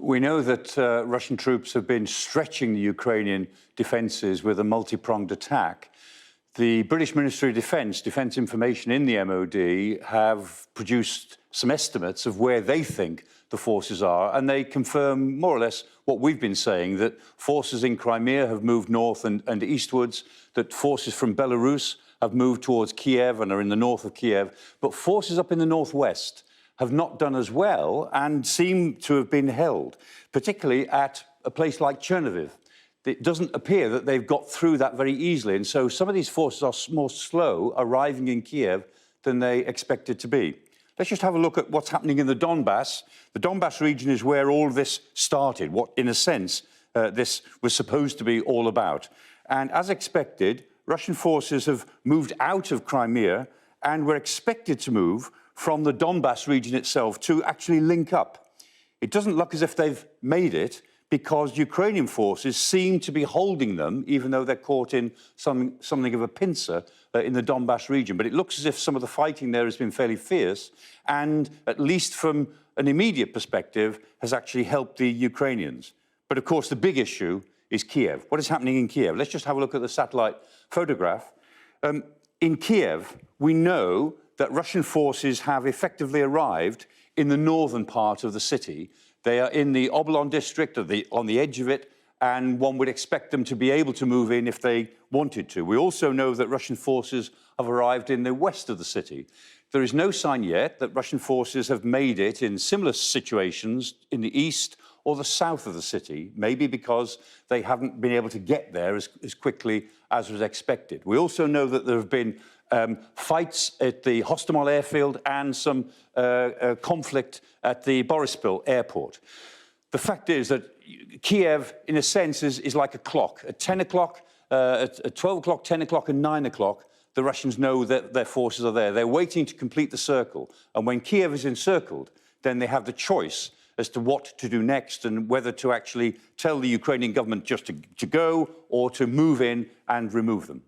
We know that Russian troops have been stretching the Ukrainian defences with a multi-pronged attack. The British Ministry of Defence Information in the MOD, have produced some estimates of where they think the forces are, and they confirm more or less what we've been saying, that forces in Crimea have moved north and eastwards, that forces from Belarus have moved towards Kyiv and are in the north of Kyiv, but forces up in the northwest have not done as well and seem to have been held, particularly at a place like Chernihiv. It doesn't appear that they've got through that very easily, and so some of these forces are more slow arriving in Kyiv than they expected to be. Let's just have a look at what's happening in the Donbass. The Donbass region is where all this started, what, in a sense, this was supposed to be all about. And as expected, Russian forces have moved out of Crimea and were expected to move from the Donbass region itself to actually link up. It doesn't look as if they've made it, because Ukrainian forces seem to be holding them, even though they're caught in something of a pincer in the Donbass region. But it looks as if some of the fighting there has been fairly fierce, and at least from an immediate perspective, has actually helped the Ukrainians. But of course, the big issue is Kyiv. What is happening in Kyiv? Let's just have a look at the satellite photograph. In Kyiv, we know that Russian forces have effectively arrived in the northern part of the city. They are in the Oblon district, on the edge of it, and one would expect them to be able to move in if they wanted to. We also know that Russian forces have arrived in the west of the city. There is no sign yet that Russian forces have made it in similar situations in the east or the south of the city, maybe because they haven't been able to get there as quickly as was expected. We also know that there have been fights at the Hostomel airfield and some conflict at the Borispil airport. The fact is that Kyiv, in a sense, is like a clock. At 10 o'clock, at 12 o'clock, 10 o'clock and 9 o'clock, the Russians know that their forces are there. They're waiting to complete the circle. And when Kyiv is encircled, then they have the choice as to what to do next and whether to actually tell the Ukrainian government just to go or to move in and remove them.